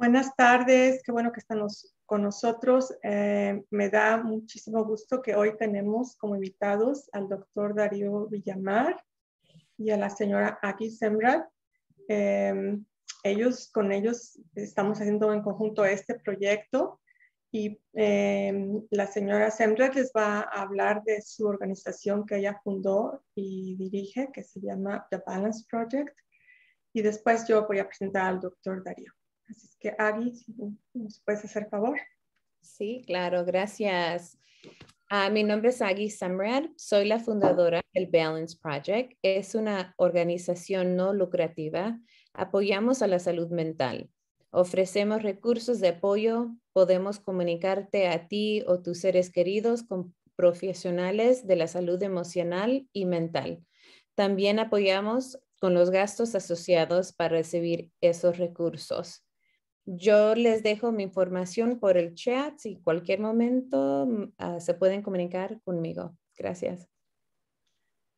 Buenas tardes, qué bueno que están con nosotros. Me da muchísimo gusto que hoy tenemos como invitados al doctor Darío Villamar y a la señora Agui Semrad. Eh, con ellos estamos haciendo en conjunto este proyecto y la señora Semrad les va a hablar de su organización que ella fundó y dirige, que se llama The Balance Project. Y después yo voy a presentar al doctor Darío. Así es que, Agui, si nos puedes hacer favor. Sí, claro, gracias. Mi nombre es Agui Semrad, soy la fundadora del Balance Project. Es una organización no lucrativa. Apoyamos a la salud mental. Ofrecemos recursos de apoyo. Podemos comunicarte a ti o tus seres queridos con profesionales de la salud emocional y mental. También apoyamos con los gastos asociados para recibir esos recursos. Yo les dejo mi información por el chat. Si cualquier momento se pueden comunicar conmigo. Gracias.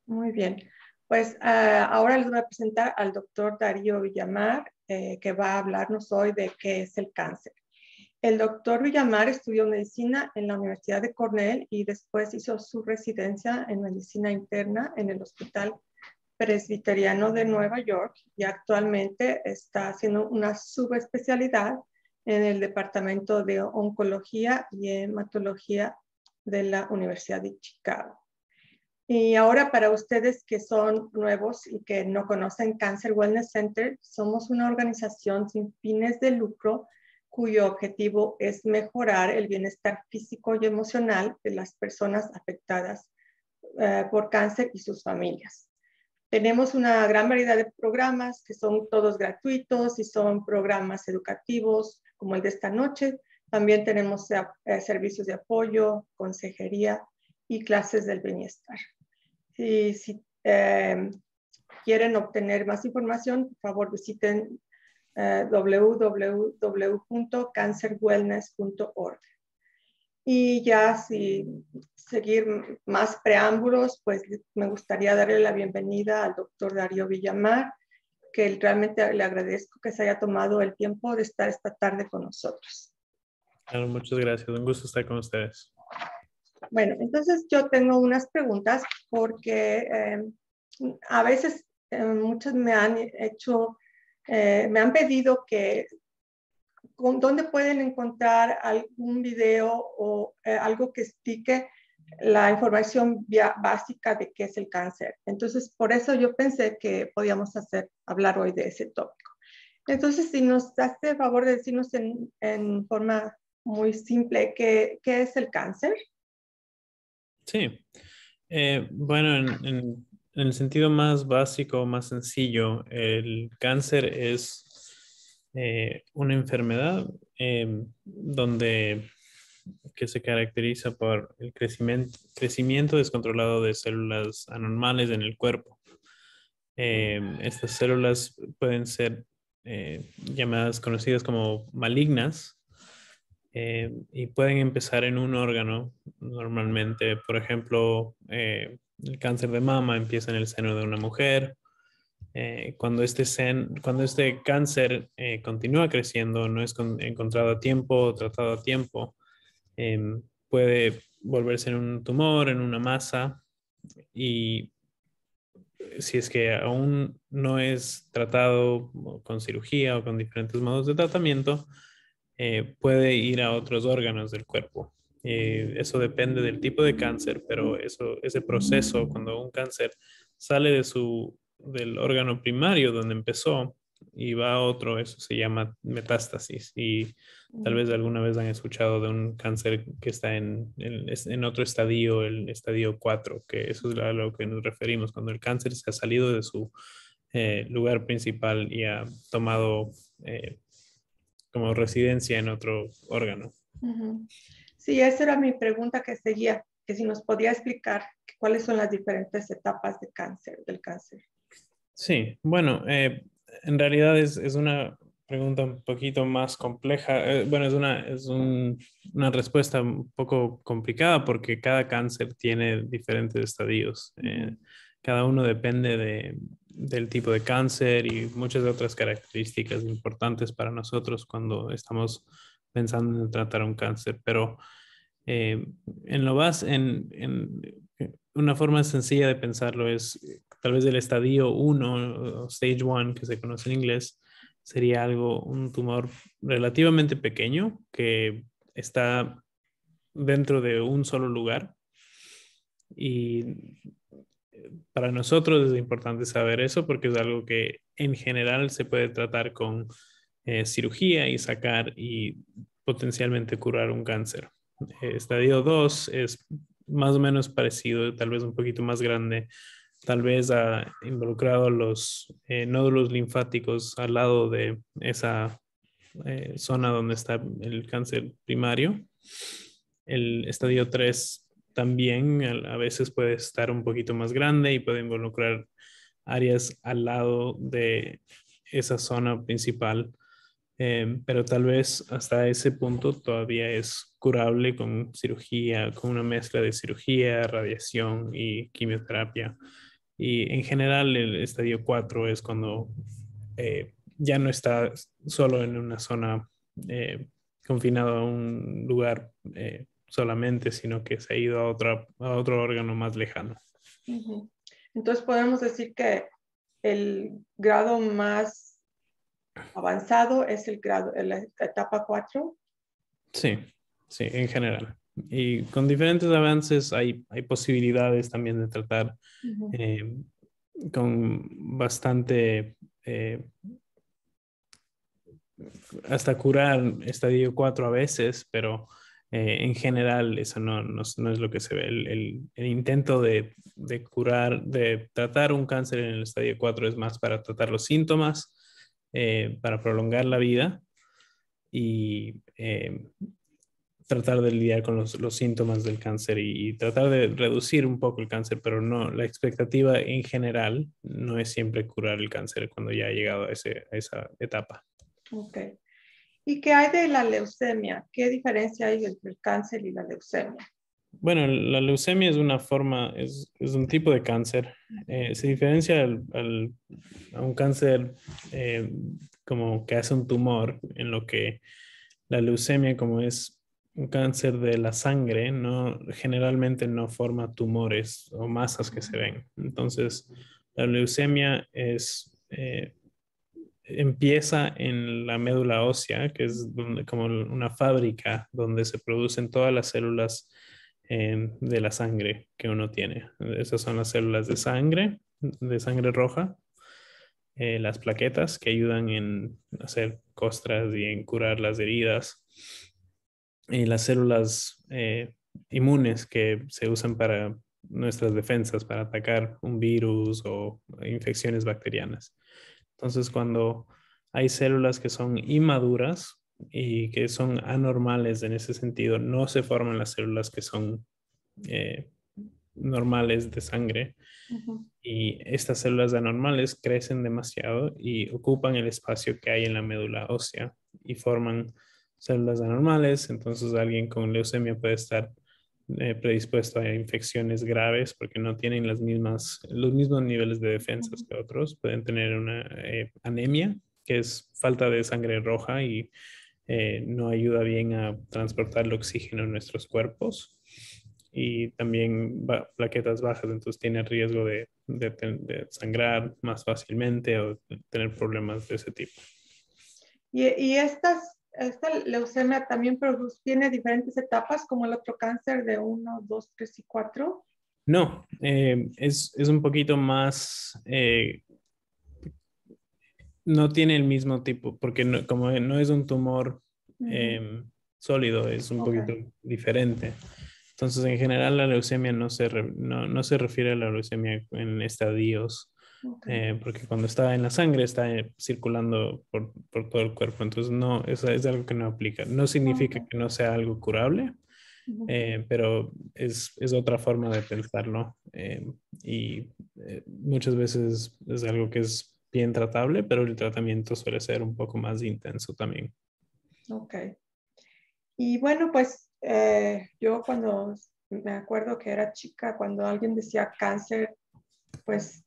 Muy bien. Pues ahora les voy a presentar al doctor Darío Villamar, que va a hablarnos hoy de qué es el cáncer. El doctor Villamar estudió medicina en la Universidad de Cornell y después hizo su residencia en medicina interna en el Hospital Presbiteriano de Nueva York y actualmente está haciendo una subespecialidad en el Departamento de Oncología y Hematología de la Universidad de Chicago. Y ahora para ustedes que son nuevos y que no conocen Cancer Wellness Center, somos una organización sin fines de lucro cuyo objetivo es mejorar el bienestar físico y emocional de las personas afectadas por cáncer y sus familias. Tenemos una gran variedad de programas que son todos gratuitos y son programas educativos como el de esta noche. También tenemos servicios de apoyo, consejería y clases del bienestar. Si quieren obtener más información, por favor visiten www.cancerwellness.org. Y ya si seguir más preámbulos, pues me gustaría darle la bienvenida al doctor Darío Villamar, que realmente le agradezco que se haya tomado el tiempo de estar esta tarde con nosotros. Claro, muchas gracias. Un gusto estar con ustedes. Bueno, entonces yo tengo unas preguntas porque a veces muchos me han pedido que ¿dónde pueden encontrar algún video o algo que explique la información básica de qué es el cáncer? Entonces, por eso yo pensé que podíamos hablar hoy de ese tópico. Entonces, si nos hace el favor de decirnos en forma muy simple qué es el cáncer. Sí. Bueno, en el sentido más básico, más sencillo, el cáncer es una enfermedad que se caracteriza por el crecimiento descontrolado de células anormales en el cuerpo. Estas células pueden ser llamadas, conocidas como malignas, y pueden empezar en un órgano normalmente. Por ejemplo, el cáncer de mama empieza en el seno de una mujer. Cuando este cáncer continúa creciendo, no es encontrado a tiempo o tratado a tiempo, puede volverse en un tumor, en una masa, y si es que aún no es tratado con cirugía o con diferentes modos de tratamiento, puede ir a otros órganos del cuerpo. Eso depende del tipo de cáncer, pero ese proceso, cuando un cáncer sale del órgano primario donde empezó y va a otro, eso se llama metástasis. Y tal vez alguna vez han escuchado de un cáncer que está en otro estadio, el estadio 4, que eso es a lo que nos referimos, cuando el cáncer se ha salido de su lugar principal y ha tomado como residencia en otro órgano. Sí, esa era mi pregunta que seguía, que si nos podía explicar cuáles son las diferentes etapas del cáncer. Sí, bueno, en realidad es una pregunta un poquito más compleja. Bueno, es una respuesta un poco complicada porque cada cáncer tiene diferentes estadios. Cada uno depende del tipo de cáncer y muchas otras características importantes para nosotros cuando estamos pensando en tratar un cáncer. Pero en lo más, en una forma sencilla de pensarlo es tal vez el estadio 1 o stage 1 que se conoce en inglés sería un tumor relativamente pequeño que está dentro de un solo lugar y para nosotros es importante saber eso porque es algo que en general se puede tratar con cirugía y sacar y potencialmente curar un cáncer. Estadio 2 es más o menos parecido, tal vez un poquito más grande, tal vez ha involucrado los nódulos linfáticos al lado de esa zona donde está el cáncer primario. El estadio 3 también a veces puede estar un poquito más grande y puede involucrar áreas al lado de esa zona principal, pero tal vez hasta ese punto todavía es curable con cirugía, con una mezcla de cirugía, radiación y quimioterapia. Y en general el estadio 4 es cuando ya no está solo en una zona eh, confinado a un lugar solamente, sino que se ha ido a otro órgano más lejano. Ujú. Entonces podemos decir que el grado más avanzado es la etapa 4. Sí, sí, en general. Y con diferentes avances hay posibilidades también de tratar Ujú. eh, con bastante, hasta curar estadio 4 a veces, pero en general eso no es lo que se ve. El intento de curar, de tratar un cáncer en el estadio 4 es más para tratar los síntomas, para prolongar la vida y tratar de lidiar con los síntomas del cáncer y tratar de reducir un poco el cáncer, pero no, la expectativa en general no es siempre curar el cáncer cuando ya ha llegado a esa etapa. Ok. ¿Y qué hay de la leucemia? ¿Qué diferencia hay entre el cáncer y la leucemia? Bueno, la leucemia es una forma, es un tipo de cáncer. Se diferencia a un cáncer como que hace un tumor, en lo que la leucemia, como es un cáncer de la sangre, generalmente no forma tumores o masas que se ven. Entonces, la leucemia empieza en la médula ósea, que es como una fábrica donde se producen todas las células de la sangre que uno tiene. Esas son las células de sangre roja, las plaquetas que ayudan en hacer costras y en curar las heridas, y las células inmunes que se usan para nuestras defensas, para atacar un virus o infecciones bacterianas. Entonces, cuando hay células que son inmaduras y que son anormales en ese sentido, no se forman las células que son eh, normales de sangre. Ujú. Y estas células anormales crecen demasiado y ocupan el espacio que hay en la médula ósea y forman células anormales. Entonces alguien con leucemia puede estar predispuesto a infecciones graves porque no tienen los mismos niveles de defensas Ujú. que otros. Pueden tener una anemia, que es falta de sangre roja y no ayuda bien a transportar el oxígeno en nuestros cuerpos. Y también plaquetas bajas, entonces tiene riesgo de sangrar más fácilmente o tener problemas de ese tipo. Y esta leucemia también tiene diferentes etapas, como el otro cáncer de 1, 2, 3 y 4. No, es un poquito más, no tiene el mismo tipo, porque como no es un tumor Ujú. sólido, es un Ok, poquito diferente. Entonces, en general, la leucemia no se refiere a la leucemia en estadios, ok. porque cuando está en la sangre está circulando por todo el cuerpo. Entonces, no, es algo que no aplica. No significa Ok. que no sea algo curable, Ujú. pero es otra forma de pensarlo. Y muchas veces es algo que es bien tratable, pero el tratamiento suele ser un poco más intenso también. Ok. Y bueno, pues yo cuando me acuerdo que era chica, cuando alguien decía cáncer, pues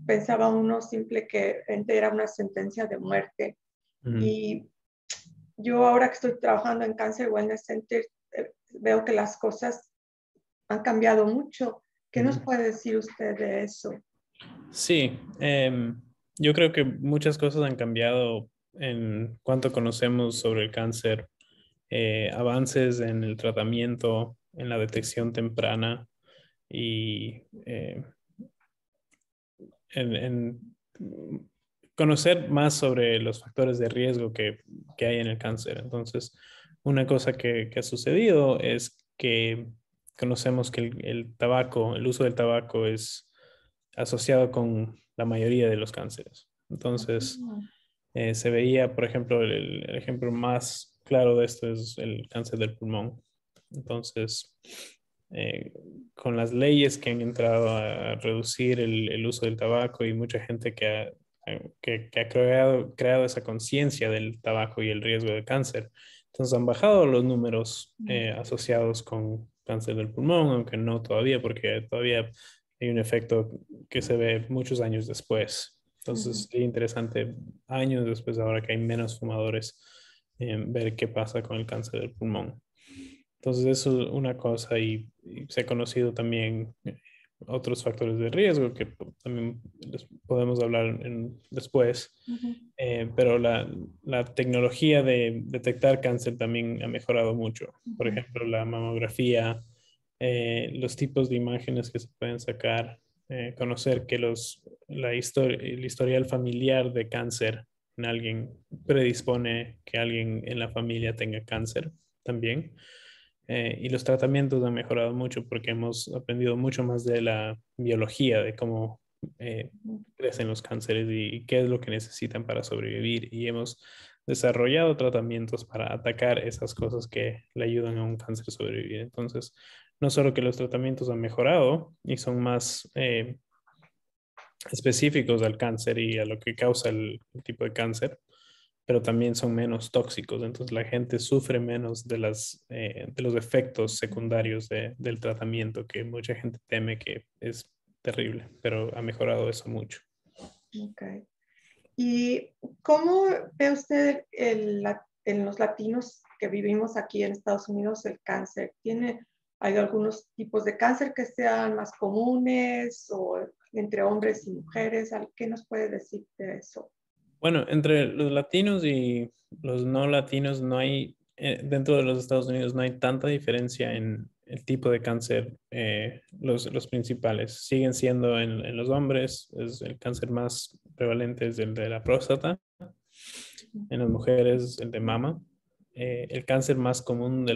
pensaba uno simple que era una sentencia de muerte. Y yo ahora que estoy trabajando en Cancer Wellness Center, veo que las cosas han cambiado mucho. ¿Qué nos puede decir usted de eso? Sí, yo creo que muchas cosas han cambiado en cuanto conocemos sobre el cáncer. Avances en el tratamiento, en la detección temprana y en conocer más sobre los factores de riesgo que hay en el cáncer. Entonces, una cosa que ha sucedido es que conocemos que el tabaco, el uso del tabaco es asociado con la mayoría de los cánceres. Entonces, se veía, por ejemplo, el ejemplo más claro de esto es el cáncer del pulmón. Entonces, con las leyes que han entrado a reducir el uso del tabaco y mucha gente que ha creado esa conciencia del tabaco y el riesgo de cáncer, entonces han bajado los números asociados con cáncer del pulmón, aunque no todavía, porque todavía hay un efecto que se ve muchos años después. Entonces, es interesante años después, ahora que hay menos fumadores, ver qué pasa con el cáncer del pulmón. Entonces, eso es una cosa y se ha conocido también otros factores de riesgo que también les podemos hablar después. Pero la tecnología de detectar cáncer también ha mejorado mucho. Por ejemplo, la mamografía, los tipos de imágenes que se pueden sacar, conocer que el historial familiar de cáncer en alguien predispone que alguien en la familia tenga cáncer también. Y los tratamientos han mejorado mucho porque hemos aprendido mucho más de la biología, de cómo crecen los cánceres y qué es lo que necesitan para sobrevivir. Y hemos desarrollado tratamientos para atacar esas cosas que le ayudan a un cáncer a sobrevivir. Entonces, no solo que los tratamientos han mejorado y son más específicos al cáncer y a lo que causa el tipo de cáncer, pero también son menos tóxicos. Entonces la gente sufre menos de los efectos secundarios del tratamiento, que mucha gente teme que es terrible, pero ha mejorado eso mucho. Okay. ¿Y cómo ve usted en los latinos que vivimos aquí en Estados Unidos el cáncer? ¿Hay algunos tipos de cáncer que sean más comunes o entre hombres y mujeres? ¿Qué nos puede decir de eso? Bueno, entre los latinos y los no latinos no hay, dentro de los Estados Unidos no hay tanta diferencia en el tipo de cáncer. Los principales siguen siendo en los hombres, es el cáncer más prevalente es el de la próstata, en las mujeres el de mama. El cáncer más común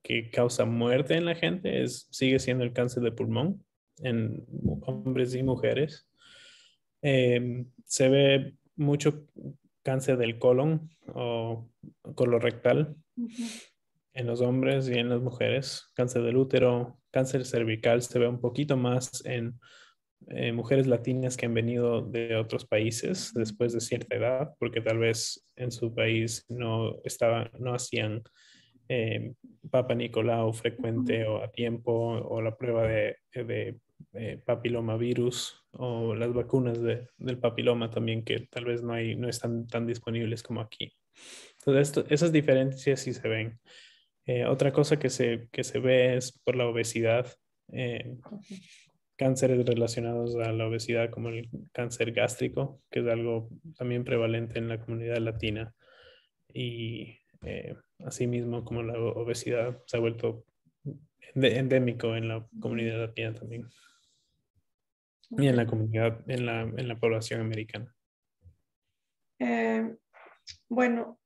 que causa muerte en la gente sigue siendo el cáncer de pulmón en hombres y mujeres. Se ve mucho cáncer del colon o colorectal en los hombres y en las mujeres. Cáncer del útero, cáncer cervical se ve un poquito más en mujeres latinas que han venido de otros países después de cierta edad, porque tal vez en su país no hacían Papa Nicolau frecuente o a tiempo, o la prueba de papilomavirus, o las vacunas del papiloma también, que tal vez no están tan disponibles como aquí. Entonces, esas diferencias sí se ven. Otra cosa que se ve es por la obesidad. Cánceres relacionados a la obesidad, como el cáncer gástrico, que es algo también prevalente en la comunidad latina. Y asimismo, como la obesidad se ha vuelto endémico en la comunidad latina también. Y en la comunidad, en la población americana. Bueno,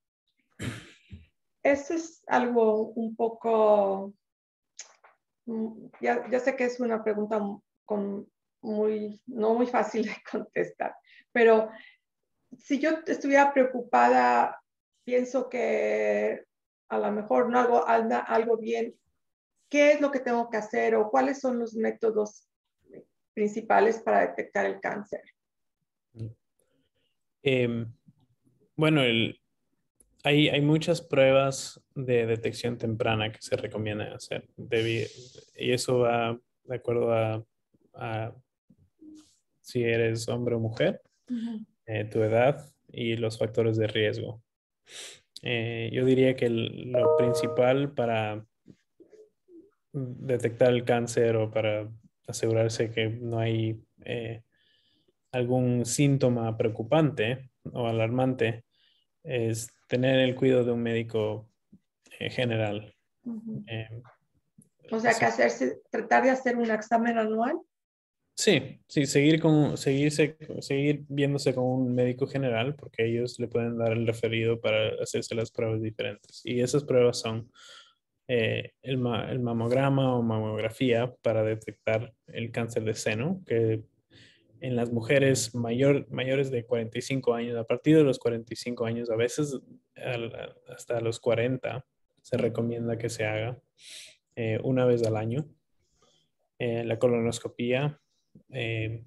eso es algo un poco, ya sé que es una pregunta no muy fácil de contestar, pero si yo estuviera preocupada, pienso que a lo mejor no hago algo bien, ¿qué es lo que tengo que hacer o cuáles son los métodos principales para detectar el cáncer? Bueno, hay muchas pruebas de detección temprana que se recomiendan hacer. Y eso va de acuerdo a si eres hombre o mujer, tu edad y los factores de riesgo. Yo diría que lo principal para detectar el cáncer o para asegurarse que no hay algún síntoma preocupante o alarmante es tener el cuidado de un médico general. Eh, O sea, que tratar de hacer un examen anual. Sí, sí, seguir viéndose con un médico general porque ellos le pueden dar el referido para hacerse las pruebas diferentes. Y esas pruebas son el mamograma o mamografía para detectar el cáncer de seno, que en las mujeres mayores de 45 años, a partir de los 45 años, a veces hasta los 40, se recomienda que se haga una vez al año. La colonoscopía eh,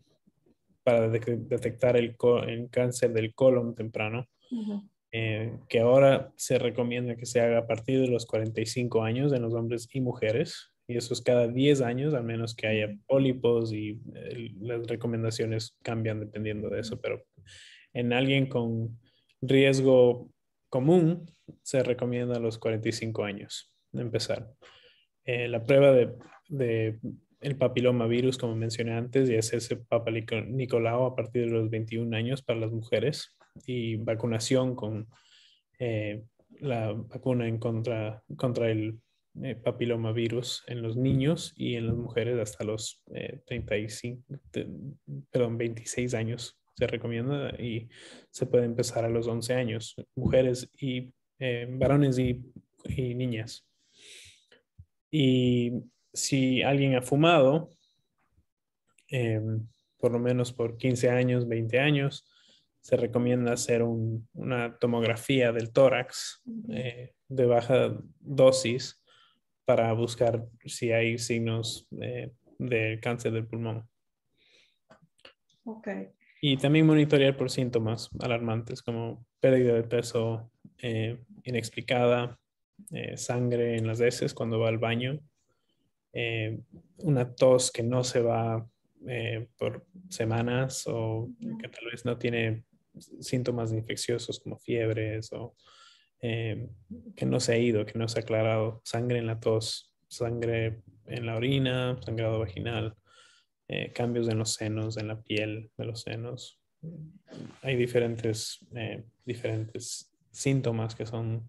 para detectar el cáncer del colon temprano, que ahora se recomienda que se haga a partir de los 45 años en los hombres y mujeres, y eso es cada 10 años, al menos que haya pólipos y las recomendaciones cambian dependiendo de eso, pero en alguien con riesgo común se recomienda a los 45 años empezar. La prueba de el papilomavirus, como mencioné antes, y es ese Papa Nicolau a partir de los 21 años para las mujeres y vacunación con la vacuna contra el papilomavirus en los niños y en las mujeres hasta los 26 años se recomienda y se puede empezar a los 11 años, mujeres y varones y niñas. Y si alguien ha fumado, eh, por lo menos por 15 años, 20 años, se recomienda hacer una tomografía del tórax de baja dosis para buscar si hay signos de cáncer del pulmón. Okay. Y también monitorear por síntomas alarmantes como pérdida de peso inexplicada, sangre en las heces cuando va al baño, una tos que no se va por semanas o que tal vez no tiene síntomas infecciosos como fiebres o que no se ha ido, que no se ha aclarado, sangre en la tos, sangre en la orina, sangrado vaginal, cambios en los senos, en la piel de los senos. Hay diferentes síntomas que son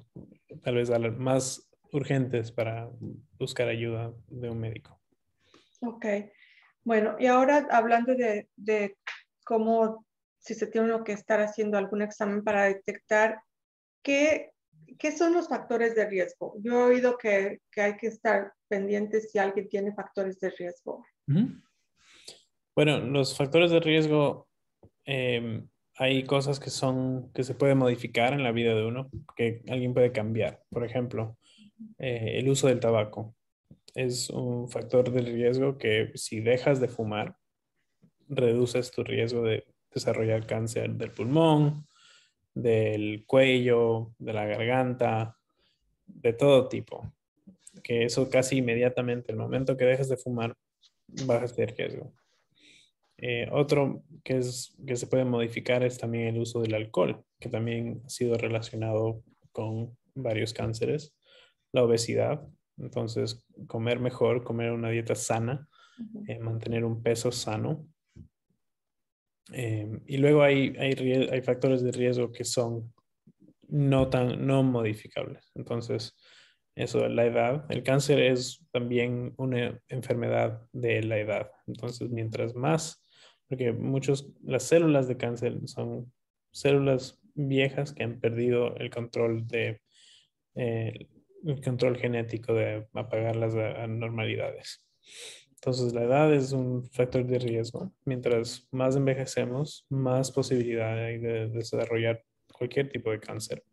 tal vez más urgentes para buscar ayuda de un médico. Ok. Bueno, y ahora hablando de cómo, si se tiene uno que estar haciendo algún examen para detectar qué son los factores de riesgo. Yo he oído que hay que estar pendientes si alguien tiene factores de riesgo. Bueno, los factores de riesgo, hay cosas que se pueden modificar en la vida de uno, que alguien puede cambiar. Por ejemplo, el uso del tabaco es un factor de riesgo que si dejas de fumar, reduces tu riesgo de desarrollar cáncer del pulmón, del cuello, de la garganta, de todo tipo. Que eso casi inmediatamente, el momento que dejas de fumar, bajas de riesgo. Otro que se puede modificar es también el uso del alcohol, que también ha sido relacionado con varios cánceres. La obesidad, entonces comer mejor, comer una dieta sana, mantener un peso sano. Y luego hay factores de riesgo que son no modificables. Entonces, eso, la edad. El cáncer es también una enfermedad de la edad. Entonces, mientras más, porque las células de cáncer son células viejas que han perdido el control genético de apagar las anormalidades. Entonces, la edad es un factor de riesgo. Mientras más envejecemos, más posibilidad hay de desarrollar cualquier tipo de cáncer.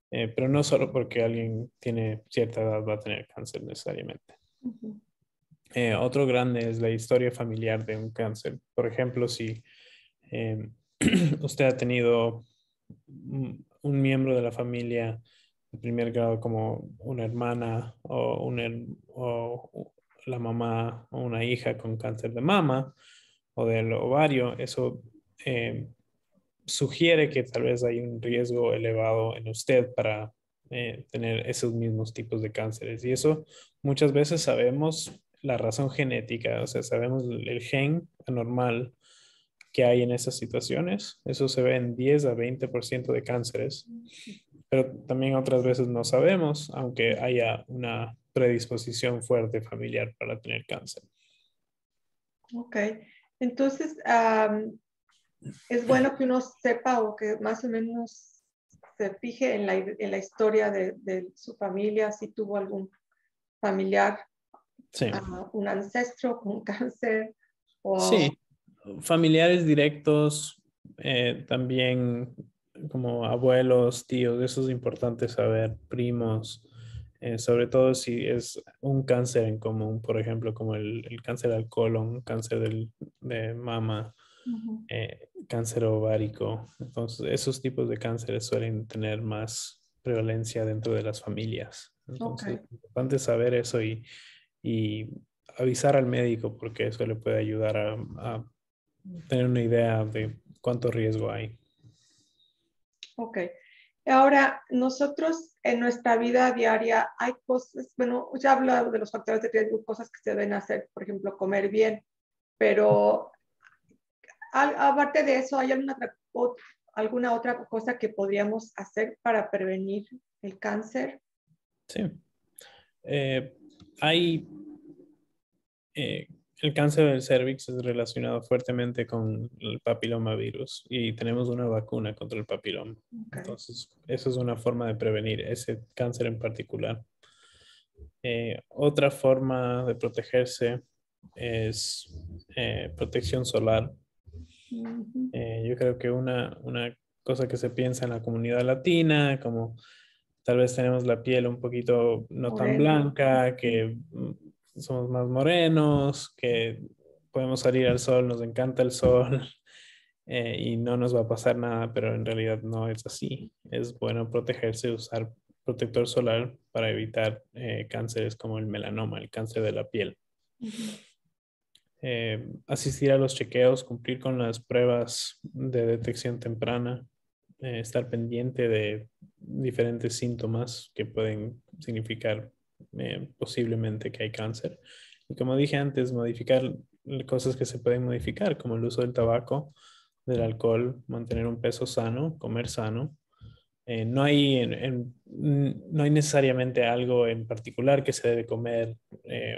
Pero no solo porque alguien tiene cierta edad va a tener cáncer necesariamente. Otro grande es la historia familiar de un cáncer. Por ejemplo, si usted ha tenido un miembro de la familia de primer grado como una hermana o la mamá o una hija con cáncer de mama, o del ovario, eso sugiere que tal vez hay un riesgo elevado en usted para tener esos mismos tipos de cánceres. Y eso muchas veces sabemos la razón genética, o sea, sabemos el gen anormal que hay en esas situaciones. Eso se ve en 10 a 20% de cánceres, pero también otras veces no sabemos, aunque haya una predisposición fuerte familiar para tener cáncer. Ok, entonces es bueno que uno sepa o que más o menos se fije en la historia de su familia, si tuvo algún familiar, Sí, un ancestro con cáncer o... sí, familiares directos, también como abuelos, tíos, eso es importante saber, primos, sobre todo si es un cáncer en común, por ejemplo, como el cáncer al colon, cáncer de mama, Ujú. cáncer ovárico. Entonces, esos tipos de cánceres suelen tener más prevalencia dentro de las familias. Ok, Entonces, es importante saber eso y avisar al médico porque eso le puede ayudar a tener una idea de cuánto riesgo hay. ok. Ahora, nosotros en nuestra vida diaria hay cosas, bueno, ya he hablado de los factores de riesgo, cosas que se deben hacer, por ejemplo, comer bien, pero aparte de eso, ¿hay alguna otra cosa que podríamos hacer para prevenir el cáncer? Sí. Eh, hay eh, el cáncer del cervix es relacionado fuertemente con el papilomavirus y tenemos una vacuna contra el papiloma. Okay. Entonces, eso es una forma de prevenir ese cáncer en particular. Otra forma de protegerse es protección solar. Ujú. Yo creo que una cosa que se piensa en la comunidad latina, como tal vez tenemos la piel un poquito no tan Morena. blanca, Ujú. que somos más morenos, que podemos salir al sol, nos encanta el sol y no nos va a pasar nada, pero en realidad no es así. Es bueno protegerse, usar protector solar para evitar cánceres como el melanoma, el cáncer de la piel. Ujú. Asistir a los chequeos, cumplir con las pruebas de detección temprana, estar pendiente de diferentes síntomas que pueden significar posiblemente que hay cáncer. Y como dije antes, modificar cosas que se pueden modificar, como el uso del tabaco, del alcohol, mantener un peso sano, comer sano. No hay necesariamente algo en particular que se debe comer,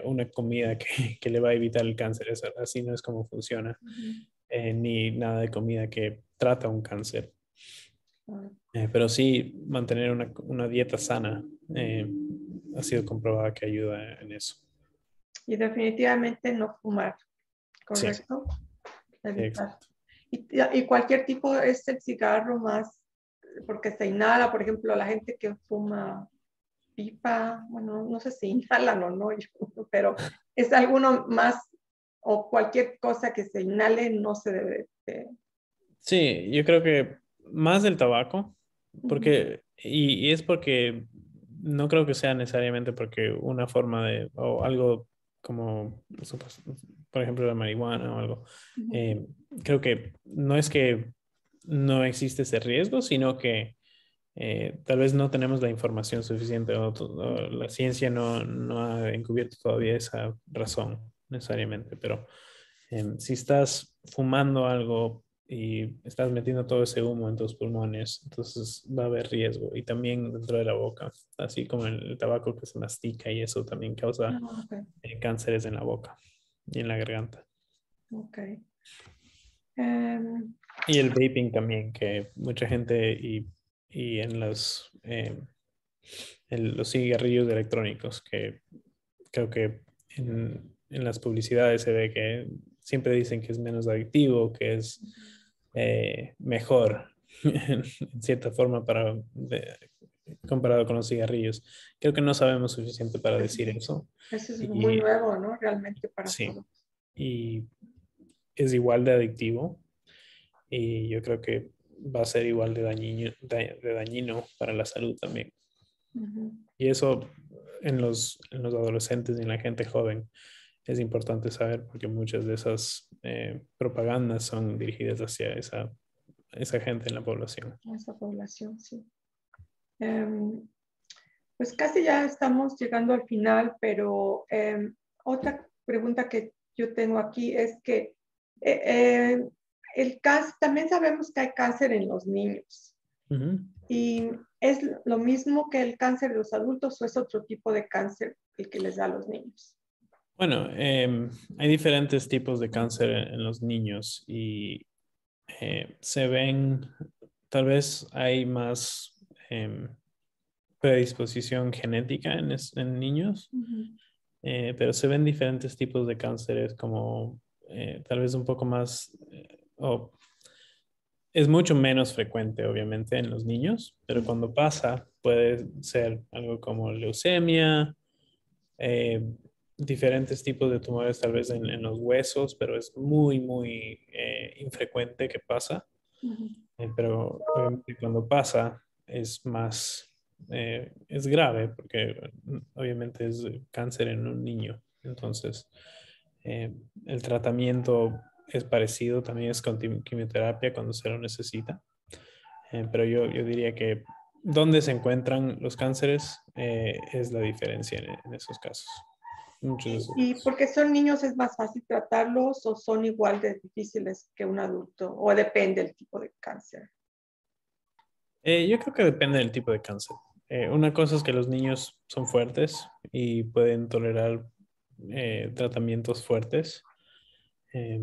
una comida que le va a evitar el cáncer. Así no es como funciona, Ujú. ni nada de comida que trata un cáncer. Ah, Pero sí mantener una dieta sana ha sido comprobada que ayuda en eso. y definitivamente no fumar, Sí, ¿correcto? sí, Evitar. exacto. Y cualquier tipo es el cigarro más, porque se inhala, por ejemplo, la gente que fuma pipa, bueno, no sé si inhalan o no, pero es alguno más o cualquier cosa que se inhale no se debe. Sí, yo creo que más del tabaco, Ujú. y es porque no creo que sea necesariamente porque una forma de, o algo como, por ejemplo, la marihuana o algo. Ujú. eh, Creo que no es que no existe ese riesgo, sino que tal vez no tenemos la información suficiente o la ciencia no ha encubierto todavía esa razón necesariamente, pero si estás fumando algo y estás metiendo todo ese humo en tus pulmones, entonces va a haber riesgo y también dentro de la boca, así como el tabaco que se mastica y eso también causa Ah, ok, cánceres en la boca y en la garganta. ok. Em, Y el vaping también, que mucha gente y en los cigarrillos electrónicos, que creo que en las publicidades se ve que siempre dicen que es menos adictivo, que es mejor en cierta forma comparado con los cigarrillos. Creo que no sabemos suficiente para decir eso. Eso es muy Y nuevo, ¿no? Realmente para sí, todos. y es igual de adictivo y yo creo que va a ser igual de dañino para la salud también. Ujú. Y eso en los adolescentes y en la gente joven. es importante saber porque muchas de esas propagandas son dirigidas hacia esa gente en la población. Esa población, sí. Pues casi ya estamos llegando al final, pero otra pregunta que yo tengo aquí es que el cáncer, también sabemos que hay cáncer en los niños. Ujú. ¿Y es lo mismo que el cáncer de los adultos o es otro tipo de cáncer el que les da a los niños? Bueno, hay diferentes tipos de cáncer en los niños y se ven, tal vez hay más predisposición genética en niños, pero se ven diferentes tipos de cánceres como tal vez un poco más, o es mucho menos frecuente obviamente en los niños, pero cuando pasa puede ser algo como leucemia, eh, diferentes tipos de tumores tal vez en los huesos, pero es muy, muy infrecuente que pasa. Pero obviamente cuando pasa es más, es grave porque obviamente es cáncer en un niño. Entonces, el tratamiento es parecido, también es con quimioterapia cuando se lo necesita. Pero yo diría que donde se encuentran los cánceres es la diferencia en esos casos. Muchos de esos ¿Y casos. porque son niños es más fácil tratarlos o son igual de difíciles que un adulto? ¿O depende del tipo de cáncer? Yo creo que depende del tipo de cáncer. Una cosa es que los niños son fuertes y pueden tolerar tratamientos fuertes, eh,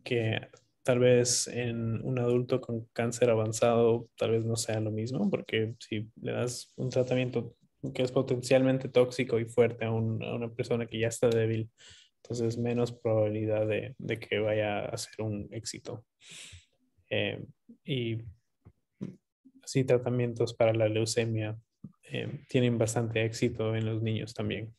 que tal vez en un adulto con cáncer avanzado tal vez no sea lo mismo, porque si le das un tratamiento que es potencialmente tóxico y fuerte a una persona que ya está débil, entonces menos probabilidad de que vaya a ser un éxito. Y así tratamientos para la leucemia tienen bastante éxito en los niños también,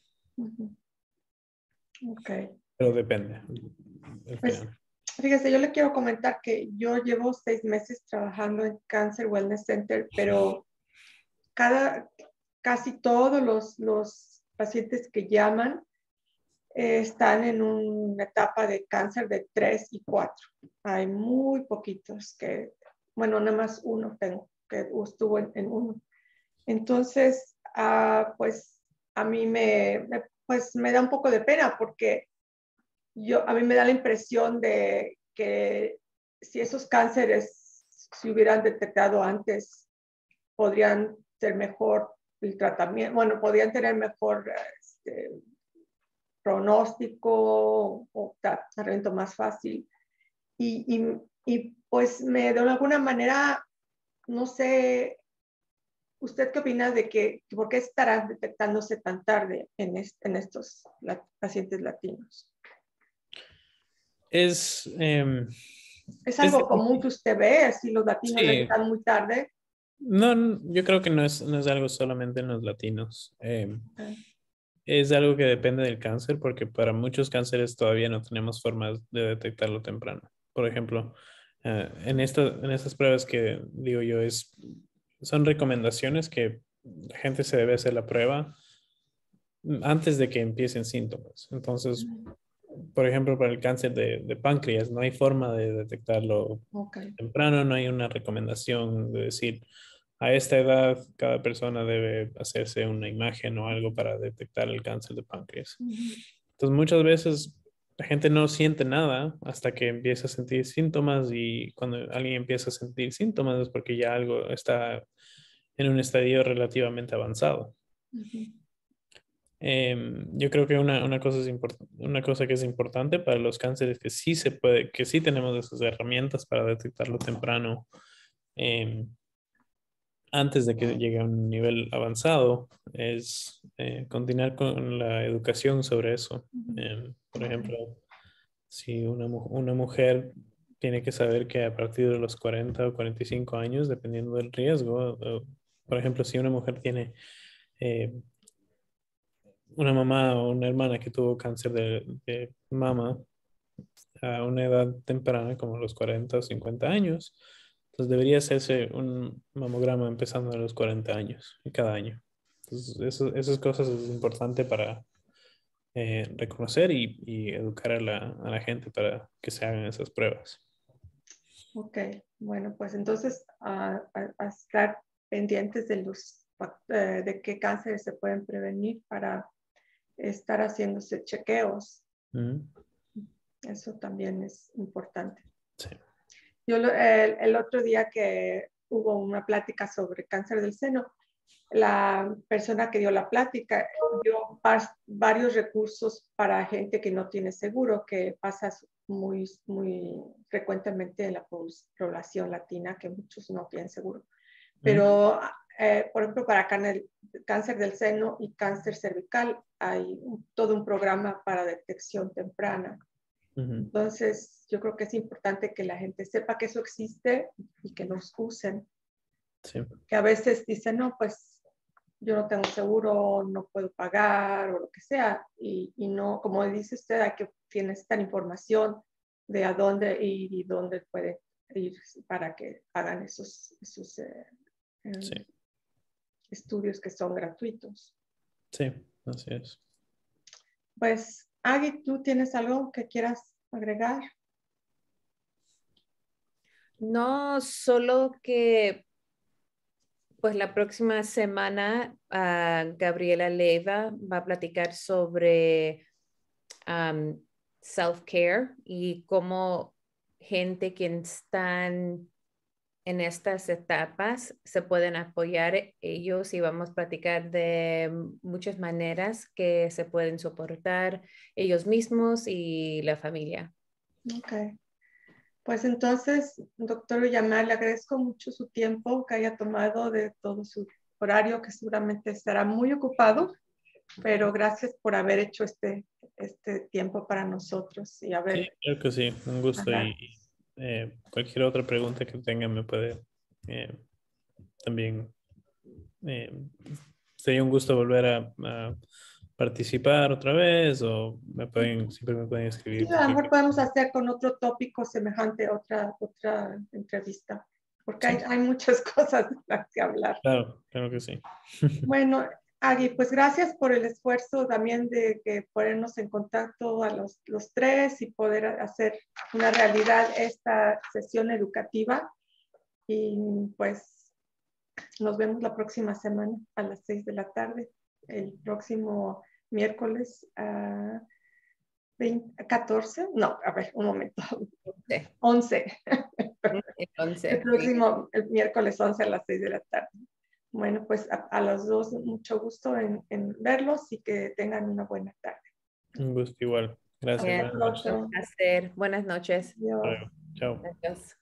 Ok. pero depende al Pues final. fíjese, yo le quiero comentar que yo llevo 6 meses trabajando en Cancer Wellness Center, pero casi todos los pacientes que llaman están en una etapa de cáncer de 3 y 4. Hay muy poquitos que, bueno, nada más uno tengo que estuvo en uno. Entonces, pues a mí pues, me da un poco de pena porque a mí me da la impresión de que si esos cánceres se hubieran detectado antes, podrían ser mejor el tratamiento, bueno, podrían tener mejor pronóstico o tratamiento más fácil. Y pues de alguna manera, no sé, ¿usted qué opina de por qué estarán detectándose tan tarde en estos pacientes latinos? Es, ¿Es es algo común que usted ve, así los latinos sí, detectan muy tarde? no, yo creo que no es algo solamente en los latinos. Okay. Es algo que depende del cáncer porque para muchos cánceres todavía no tenemos formas de detectarlo temprano. Por ejemplo, en estas pruebas que digo yo, son recomendaciones que la gente se debe hacer la prueba antes de que empiecen síntomas. Entonces, por ejemplo, para el cáncer de páncreas, no hay forma de detectarlo Okay. temprano, no hay una recomendación de decir a esta edad cada persona debe hacerse una imagen o algo para detectar el cáncer de páncreas. Entonces, muchas veces la gente no siente nada hasta que empieza a sentir síntomas y cuando alguien empieza a sentir síntomas es porque ya algo está en un estadio relativamente avanzado. Yo creo que una cosa que es importante para los cánceres que sí se puede, que sí tenemos esas herramientas para detectarlo temprano, em, antes de que llegue a un nivel avanzado, es continuar con la educación sobre eso. Por ejemplo, si una mujer tiene que saber que a partir de los 40 o 45 años, dependiendo del riesgo, por ejemplo, si una mujer tiene eh, una mamá o una hermana que tuvo cáncer de mama a una edad temprana, como los 40 o 50 años, entonces debería hacerse un mamograma empezando a los 40 años, cada año. Entonces, esas cosas es importante reconocer y educar a la gente para que se hagan esas pruebas. Ok, bueno, pues entonces a estar pendientes de qué cánceres se pueden prevenir para estar haciéndose chequeos. Eso también es importante. Sí. Yo el otro día que hubo una plática sobre cáncer del seno, la persona que dio la plática dio varios recursos para gente que no tiene seguro, que pasa muy, muy frecuentemente en la población latina, que muchos no tienen seguro. Pero, por ejemplo, para cáncer del seno y cáncer cervical hay todo un programa para detección temprana. Entonces, yo creo que es importante que la gente sepa que eso existe y que los usen. Sí. Que a veces dicen, no, pues yo no tengo seguro, no puedo pagar o lo que sea. Y no, como dice usted, hay que necesitar información de a dónde ir y dónde puede ir para que hagan esos Sí. estudios que son gratuitos. Sí, así es. Pues, Agui, ¿tú tienes algo que quieras agregar? No, solo que pues la próxima semana Gabriela Leiva va a platicar sobre self-care y cómo gente que están en estas etapas se pueden apoyar ellos y vamos a platicar de muchas maneras que se pueden soportar ellos mismos y la familia. Ok. Pues entonces, doctor Villamar, le agradezco mucho su tiempo que haya tomado de todo su horario, que seguramente estará muy ocupado, pero gracias por haber hecho este tiempo para nosotros y haber... Sí, creo que sí, un gusto. Ajá. Y cualquier otra pregunta que tenga me puede también. Sería un gusto volver a participar otra vez o siempre me pueden escribir. Sí, a lo mejor podemos hacer con otro tópico semejante otra entrevista, porque Sí, hay muchas cosas de las que hablar. claro, claro que sí. Bueno, Agui, pues gracias por el esfuerzo también de que ponernos en contacto a los tres y poder hacer una realidad esta sesión educativa. Y pues nos vemos la próxima semana a las 6 de la tarde, el próximo miércoles 14, no, a ver, un momento, Sí. 11. Entonces, El miércoles 11 a las 6 de la tarde. Bueno, pues a los dos mucho gusto en verlos y que tengan una buena tarde. Un gusto igual. Gracias. bien, Buenas noches. un placer. Buenas noches. Adiós. Hasta luego. Chao. Adiós.